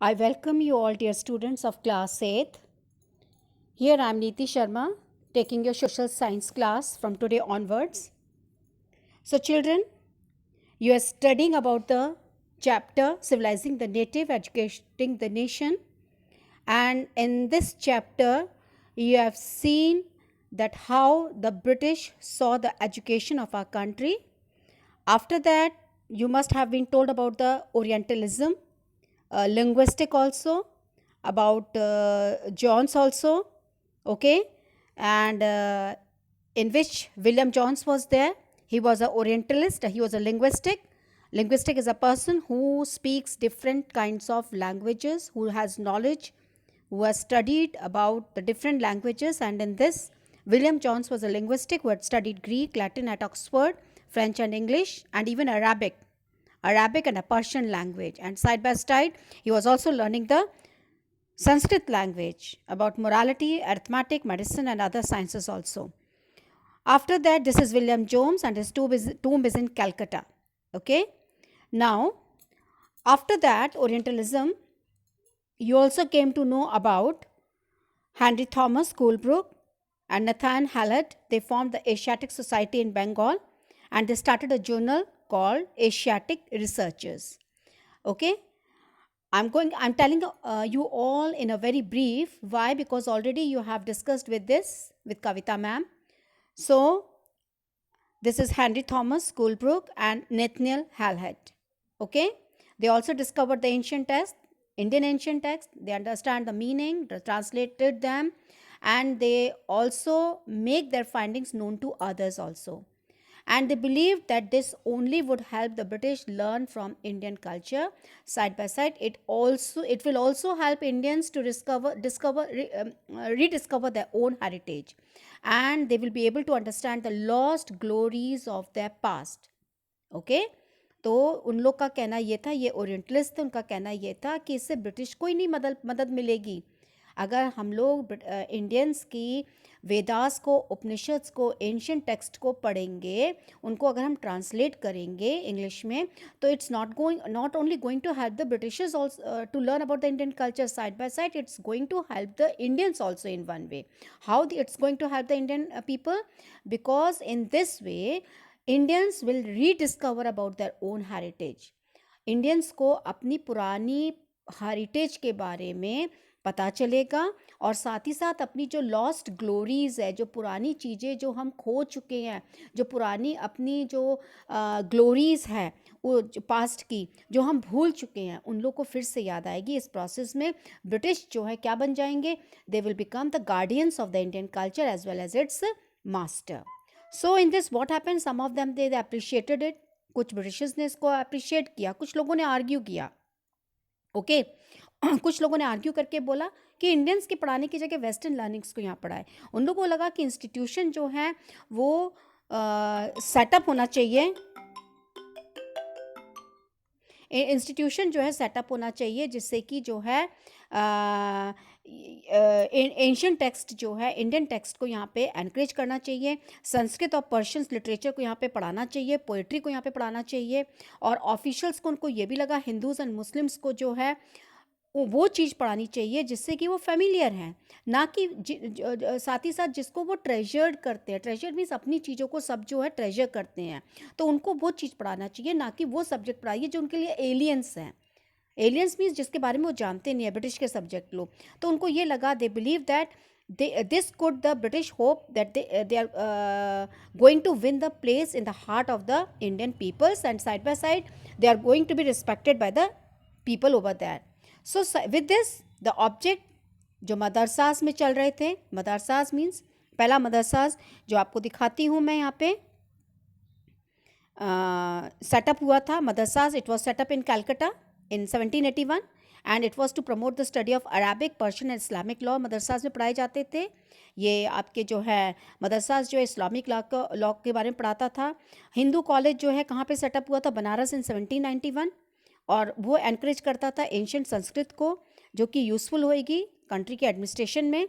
I welcome you all, dear students of class 8th. Here I am Neeti Sharma, taking your social science class from today onwards. So, children, you are studying about the chapter Civilizing the Native, Educating the Nation. And in this chapter, you have seen that how the British saw the education of our country. After that, you must have been told about the Orientalism, linguistic also, about Jones also, okay, and in which William Jones was there. He was an Orientalist. He was a linguistic. Linguistic is a person who speaks different kinds of languages, who has knowledge, who has studied about the different languages. And in this, William Jones was a linguistic who had studied Greek, Latin at Oxford, French and English, and even Arabic and a Persian language. And side by side, he was also learning the Sanskrit language about morality, arithmetic, medicine, and other sciences also. After that, this is William Jones, and his tomb is in Calcutta. Okay. Now, after that, Orientalism, you also came to know about Henry Thomas Coolbrooke and Nathan Hallett. They formed the Asiatic Society in Bengal, and they started a journal called Asiatic Researchers. Okay. I'm telling you all in a very brief. Why? Because already you have discussed with this with Kavita ma'am. So this is Henry Thomas Coolbrooke and Nathaniel Hallett. Okay. They also discovered the ancient text, Indian ancient text. They understand the meaning, they translated them, and they also make their findings known to others also. And they believed that this only would help the British learn from Indian culture. Side by side, it will also help Indians to rediscover their own heritage, and they will be able to understand the lost glories of their past. Okay. तो उन लोग का कहना ये था, ये orientalist थे, उनका कहना ये था कि इससे ब्रिटिश को ही नहीं मदद मिलेगी। अगर हम लोग इंडियंस की वेदास को, उपनिषद्स को, एंशियंट टेक्स्ट को पढ़ेंगे, उनको अगर हम ट्रांसलेट करेंगे इंग्लिश में, तो it's not only going to help the Britishers also to learn about the Indian culture side by side, it's going to help the Indians also in one way. How it's going to help the Indian people? Because in this way Indians will rediscover about their own heritage. Indians को अपनी पुरानी heritage के बारे में पता चलेगा, और साथ ही साथ अपनी जो लॉस्ट ग्लोरीज है, जो पुरानी चीज़ें जो हम खो चुके हैं, जो पुरानी अपनी जो ग्लोरीज है वो जो पास्ट की, जो हम भूल चुके हैं, उन लोग को फिर से याद आएगी. इस प्रोसेस में ब्रिटिश जो है क्या बन जाएंगे? They will become the guardians of the Indian culture as well as its master. So in this what happened, some of them they appreciated it. कुछ ब्रिटिशर्स ने इसको अप्रिशिएट किया, कुछ लोगों ने आर्ग्यू किया. ओके. कुछ लोगों ने आर्ग्यू करके बोला कि इंडियंस के पढ़ाने की जगह वेस्टर्न लर्निंग्स को यहाँ पढ़ाए. उन लोगों को लगा कि इंस्टीट्यूशन जो है वो सेटअप होना चाहिए, इंस्टीट्यूशन जो है सेटअप होना चाहिए जिससे कि जो है एंशियंट टेक्स्ट जो है, इंडियन टेक्स्ट को यहाँ पे एनकरेज करना चाहिए, संस्कृत और पर्शियन लिटरेचर को यहाँ पे पढ़ाना चाहिए, पोइट्री को यहाँ पे पढ़ाना चाहिए. और ऑफिशियल्स को, उनको ये भी लगा हिंदूज़ एंड मुस्लिम्स को जो है वो चीज़ पढ़ानी चाहिए जिससे कि वो फेमिलियर हैं, ना कि साथ ही साथ जिसको वो ट्रेजर्ड करते हैं. ट्रेजर मीन्स अपनी चीज़ों को सब जो है ट्रेजर करते हैं, तो उनको वो चीज़ पढ़ाना चाहिए, ना कि वो सब्जेक्ट पढ़ाइए जो उनके लिए एलियंस हैं. एलियंस मीन्स जिसके बारे में वो जानते नहीं है, ब्रिटिश के सब्जेक्ट लोग. तो उनको ये लगा, they believe that this could the British hope that they are going to win the place in the heart of the Indian peoples, and side by side they are going to be respected by the people over there. So with this the object जो मदरसास में चल रहे थे, मदरसास means पहला मदरसास जो आपको दिखाती हूँ मैं यहाँ पे सेटअप हुआ था. मदरसास, it was set up in Calcutta in 1781 and it was to promote the study of Arabic, Persian and Islamic law. मदरसास में पढ़ाए जाते थे. ये आपके जो है मदरसास जो इस्लामिक लॉ के बारे में पढ़ाता था. हिंदू कॉलेज जो है कहाँ पे सेटअप हुआ था? बनारस इन 1791. और वो एनकरेज करता था एंशियंट संस्कृत को, जो कि यूज़फुल होएगी कंट्री के एडमिनिस्ट्रेशन में.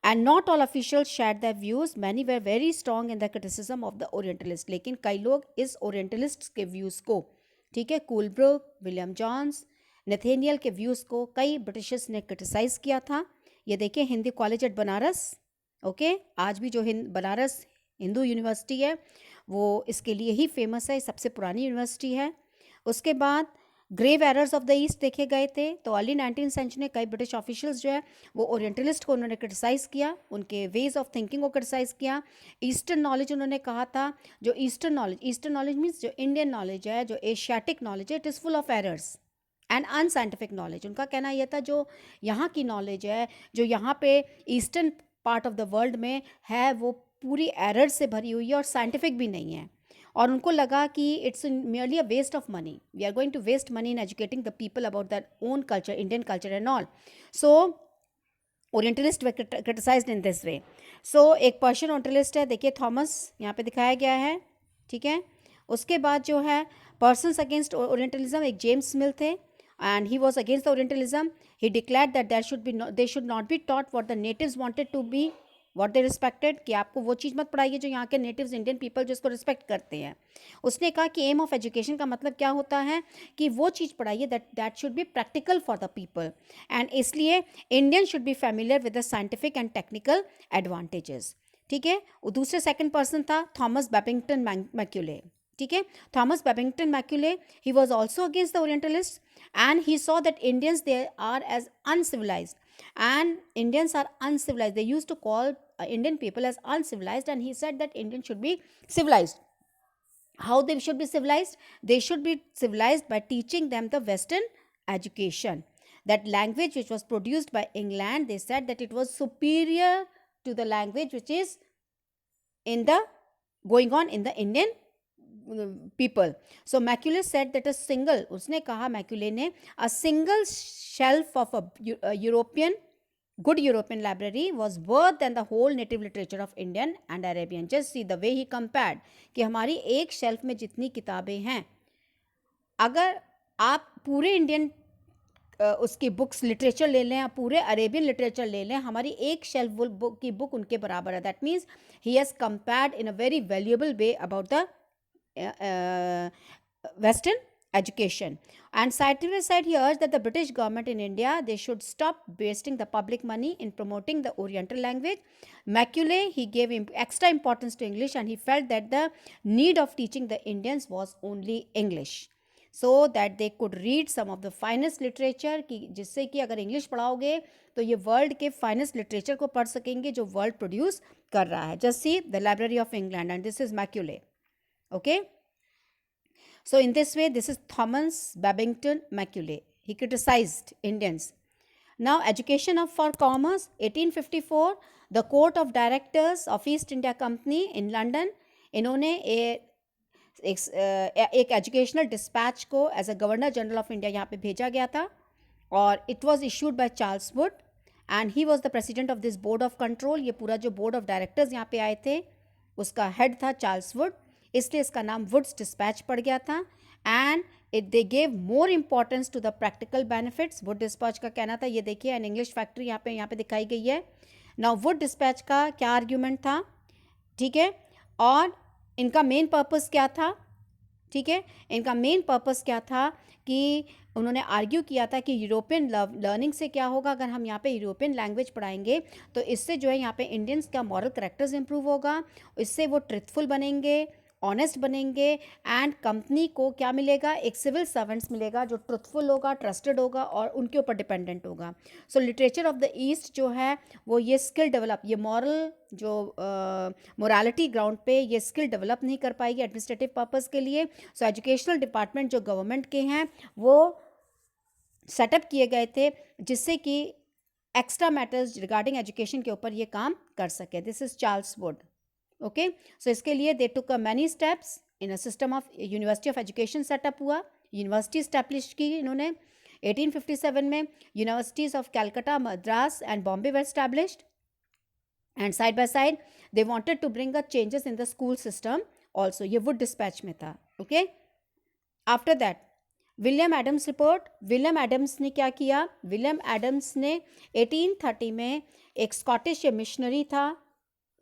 And not all official share the views, many were very strong in the criticism of the orientalist. लेकिन कई लोग इस ओरिएंटलिस्ट के व्यूज़ को, ठीक है, कूलब्रुक, विलियम जॉन्स नेथेनियल के व्यूज़ को कई ब्रिटिशर्स ने क्रिटिसाइज़ किया था। ये देखिए Hindi college eight Banaras, okay, आज भी जो बनारस हिंदू यूनिवर्सिटी है वो इसके लिए ही फेमस है, सबसे पुरानी यूनिवर्सिटी है। उसके बाद grave errors of the East देखे गए थे, तो अर्ली 19th सेंचुरी में कई ब्रिटिश ऑफिशियल्स जो है वो ओरिएंटलिस्ट को उन्होंने क्रिटिसाइज़ किया, उनके वेज ऑफ थिंकिंग को क्रिटिसाइज़ किया। ईस्टर्न नॉलेज उन्होंने कहा था, जो ईस्टर्न नॉलेज मीन्स जो इंडियन नॉलेज है, जो एशियाटिक नॉलेज है, it is full of errors and unscientific knowledge. उनका कहना यह था जो यहाँ की नॉलेज है, जो यहाँ पे eastern part of the world में है, वो पूरी एरर से भरी हुई है और साइंटिफिक भी नहीं है। और उनको लगा कि it's merely a waste of money. We are going to waste money in educating the people about their own culture, Indian culture and all. So orientalist they criticized in this way. So एक Persian orientalist है, देखिए Thomas यहाँ पे दिखाया गया है, ठीक है। उसके बाद जो है पर्सन्स अगेंस्ट ओरिएंटलिज्म, एक जेम्स मिल थे and he was against the orientalism. He declared that they should not be taught what the natives wanted to be, what they respected, कि आपको वो चीज़ मत पढ़ाइए जो यहाँ के नेटिव्स इंडियन पीपल जिसको रिस्पेक्ट करते हैं। उसने कहा कि एम ऑफ एजुकेशन का मतलब क्या होता है कि वो चीज़ पढ़ाइए that should be practical for the people, and इसलिए Indian should be familiar with the scientific and technical advantages, ठीक है। दूसरे सेकंड पर्सन था थॉमस बेबिंगटन मैक्यूले, ठीक है। Thomas Babington Macaulay, he was also against the orientalist and he saw that Indians they are as uncivilized, and Indians are uncivilized. They used to call Indian people as uncivilized, and he said that Indians should be civilized. How they should be civilized? They should be civilized by teaching them the Western education. That language which was produced by England, they said that it was superior to the language which is in the going on in the Indian people. So Macaulay said that a single, उसने कहा Macaulay ने, a single shelf of a European good European library was worth than the whole native literature of Indian and Arabian. Just see the way he compared कि हमारी एक shelf में जितनी किताबें हैं, अगर आप पूरे इंडियन उसकी बुक्स लिटरेचर ले लें, पूरे अरेबियन लिटरेचर ले लें, हमारी एक शेल्फ बुक की बुक उनके बराबर है। That means he has compared in a very valuable way about the Western education. And side, he urged that the British government in India, they should stop wasting the public money in promoting the Oriental language. Macaulay, he gave extra importance to English, and he felt that the need of teaching the Indians was only English, so that they could read some of the finest literature, कि जिससे कि अगर English पढ़ाओगे तो ये world के finest literature को पढ़ सकेंगे जो वर्ल्ड प्रोड्यूस कर रहा है। Just see the library of England, and this is Macaulay, okay. So in this way, this is Thomas Babington Macaulay. He criticized Indians. Now education for commerce, 1854, the court of directors of East India Company in London, इन्होंने एक educational dispatch को as a governor general of India यहाँ पे भेजा गया था, और it was issued by Charles Wood, and he was the president of this board of control. ये पूरा जो बोर्ड ऑफ डायरेक्टर्स यहाँ पे आए थे उसका हेड था चार्ल्स वुड, इसलिए इसका नाम वुड्स डिस्पैच पड़ गया था। And it they gave more importance to the practical benefits. Wood dispatch का कहना था, ये देखिए एन इंग्लिश फैक्ट्री यहाँ पे दिखाई गई है। नाउ वुड डिस्पैच का क्या आर्ग्यूमेंट था, ठीक है, और इनका मेन पर्पस क्या था, ठीक है, इनका मेन पर्पस क्या था कि उन्होंने आर्ग्यू किया था कि यूरोपियन लर्निंग से क्या होगा, अगर हम यहाँ पे यूरोपियन लैंग्वेज पढ़ाएंगे तो इससे जो है यहाँ पे इंडियंस का मॉरल करेक्टर्स इंप्रूव होगा, इससे वो ट्रुथफुल बनेंगे, ऑनेस्ट बनेंगे, एंड कंपनी को क्या मिलेगा, एक सिविल सर्वेंट्स मिलेगा जो ट्रुथफुल होगा, ट्रस्टेड होगा और उनके ऊपर डिपेंडेंट होगा। सो लिटरेचर ऑफ द ईस्ट जो है वो ये स्किल डेवलप, ये मॉरल जो मोरालिटी ग्राउंड पे ये स्किल डेवलप नहीं कर पाएगी एडमिनिस्ट्रेटिव पर्पस के लिए। सो एजुकेशनल डिपार्टमेंट जो गवर्नमेंट के हैं वो सेटअप किए गए थे जिससे कि एक्स्ट्रा मैटर्स रिगार्डिंग एजुकेशन के ऊपर ये काम कर सके। This is Charles Wood, okay. So इसके लिए they took many steps in a system of university of education set up हुआ, यूनिवर्सिटी स्टैब्लिश की इन्होंने 1857 में। Universities of Calcutta, Madras and Bombay were established, and side by side they wanted to bring a changes in the school system also. ये Wood dispatch में था, okay. After that William Adams report, William Adams ने क्या किया, William Adams ने 1830 में एक Scottish missionary था,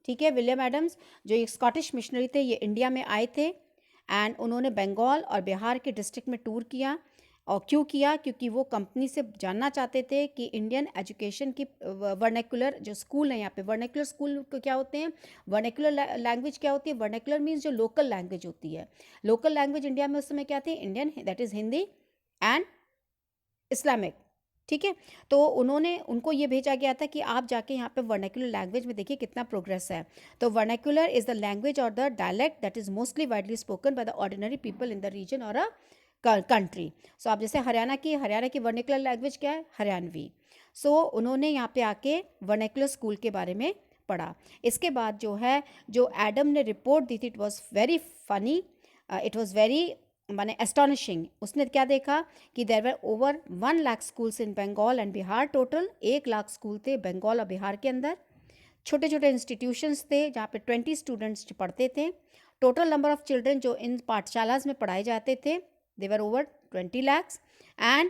ठीक है, विलियम एडम्स जो एक स्कॉटिश मिशनरी थे, ये इंडिया में आए थे, एंड उन्होंने बंगाल और बिहार के डिस्ट्रिक्ट में टूर किया, और क्यों किया? क्योंकि वो कंपनी से जानना चाहते थे कि इंडियन एजुकेशन की वर्नाकुलर जो स्कूल है यहाँ पे, वर्नाकुलर स्कूल क्या होते हैं, वर्नाकुलर लैंग्वेज क्या होती है? वर्नाकुलर मीन्स जो लोकल लैंग्वेज होती है। लोकल लैंग्वेज इंडिया में उस समय क्या थी? Indian, that is Hindi and Islamic, ठीक है। तो उन्होंने उनको ये भेजा गया था कि आप जाके यहाँ पे वर्नाकुलर लैंग्वेज में देखिए कितना प्रोग्रेस है। तो वर्नाकुलर इज़ द लैंग्वेज और the dialect that is mostly widely spoken by the ordinary people in the region और अ कंट्री। सो आप जैसे हरियाणा की वर्नाकुलर लैंग्वेज क्या है? हरियाणवी। सो उन्होंने यहाँ पे आके वर्नाकुलर स्कूल के बारे में पढ़ा। इसके बाद जो है, जो एडम ने रिपोर्ट दी थी, it was very funny, it was very माने एस्टॉनिशिंग। उसने क्या देखा कि there were over 1 lakh schools in Bengal and Bihar. Total 1 lakh school थे बंगाल और बिहार के अंदर। छोटे छोटे इंस्टीट्यूशंस थे जहाँ पे 20 स्टूडेंट्स पढ़ते थे। टोटल नंबर ऑफ चिल्ड्रन जो इन पाठशालाज में पढ़ाए जाते थे, they were over 20 lakhs and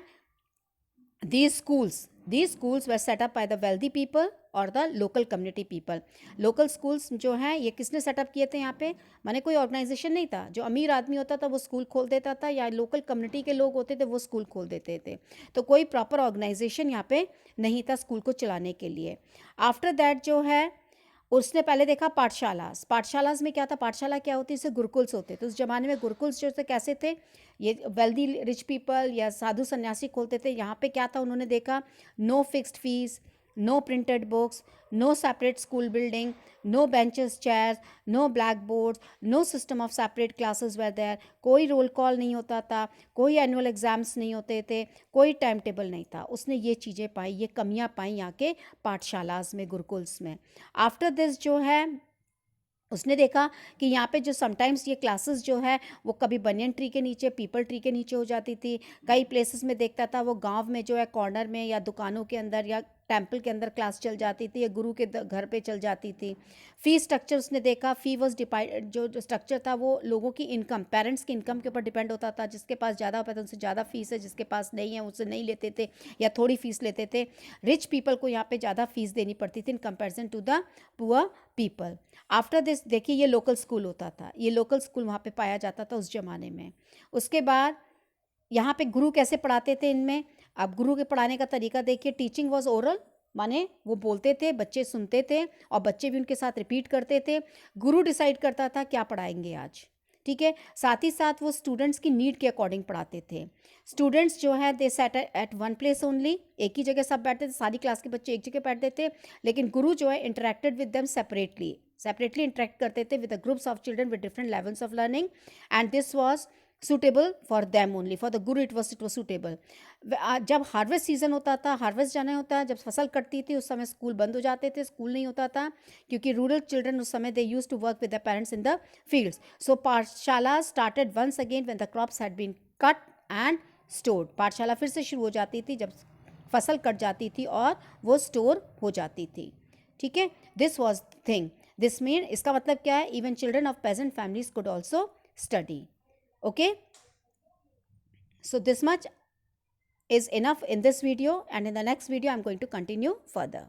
these schools were set up by the wealthy people और the local community people. Local schools जो हैं ये किसने सेटअप किए थे यहाँ पे? माने कोई ऑर्गेनाइजेशन नहीं था। जो अमीर आदमी होता था वो स्कूल खोल देता था, या लोकल कम्युनिटी के लोग होते थे वो स्कूल खोल देते थे। तो कोई प्रॉपर ऑर्गेनाइजेशन यहाँ पे नहीं था स्कूल को चलाने के लिए। आफ्टर दैट जो है, उसने पहले देखा पाठशालास में क्या था? पाठशाला क्या होती है? इससे गुरुकुल्स होते। तो उस जमाने में गुरुकुल्स जो थे कैसे थे? ये वेल्दी रिच पीपल या साधु सन्यासी खोलते थे। यहाँ पे क्या था? उन्होंने देखा no fixed fees, no printed books, no separate school building, no benches chairs, no black boards, no system of separate classes were there. कोई रोल कॉल नहीं होता था, कोई एनुअल एग्जाम्स नहीं होते थे, कोई टाइम टेबल नहीं था। उसने ये चीज़ें पाई, ये कमियाँ पाई यहाँ के पाठशालास में, गुरुकुल्स में। आफ्टर दिस जो है, उसने देखा कि यहाँ पे जो समटाइम्स ये क्लासेस जो है वो कभी बनियन ट्री के नीचे, पीपल ट्री के नीचे हो जाती थी। कई प्लेसेस में देखता था वो गांव में जो है कॉर्नर में या दुकानों के अंदर या टेम्पल के अंदर क्लास चल जाती थी, या गुरु के घर पे चल जाती थी। फ़ी स्ट्रक्चर उसने देखा, फ़ी वॉज डिपाइड, जो स्ट्रक्चर था वो लोगों की इनकम, पेरेंट्स की इनकम के ऊपर डिपेंड होता था। जिसके पास ज़्यादा होता था उनसे ज़्यादा फीस है, जिसके पास नहीं है उससे नहीं लेते थे या थोड़ी फीस लेते थे। रिच पीपल को यहाँ पे ज़्यादा फीस देनी पड़ती थी in comparison to the poor people. After this देखिए ये लोकल स्कूल होता था, ये लोकल स्कूल वहाँ पे पाया जाता था उस ज़माने में। उसके बाद यहाँ पे गुरु कैसे पढ़ाते थे इनमें? अब गुरु के पढ़ाने का तरीका देखिए, टीचिंग वॉज ओरल, माने वो बोलते थे, बच्चे सुनते थे और बच्चे भी उनके साथ रिपीट करते थे। गुरु डिसाइड करता था क्या पढ़ाएंगे आज, ठीक है। साथ ही साथ वो स्टूडेंट्स की नीड के अकॉर्डिंग पढ़ाते थे। स्टूडेंट्स जो है they set at one place only, एक ही जगह सब बैठते थे, सारी क्लास के बच्चे एक जगह बैठते थे। लेकिन गुरु जो है interacted with them separately interact करते थे with the groups of children with different levels of learning, and this was suitable for them only, for the Guru it was suitable. जब हार्वेस्ट सीजन होता था, हार्वेस्ट जाना होता है, जब फसल कटती थी उस समय स्कूल बंद हो जाते थे, स्कूल नहीं होता था, क्योंकि रूरल चिल्ड्रन उस समय they use to work with the parents in the fields. So pathshala started once again when the crops had been cut and stored. Pathshala फिर से शुरू हो जाती थी जब फसल कट जाती थी और वो स्टोर हो जाती थी, ठीक है। This was thing, this mean, इसका मतलब क्या है? Even children of peasant families could also study. Okay, so this much is enough in this video, and in the next video I'm going to continue further.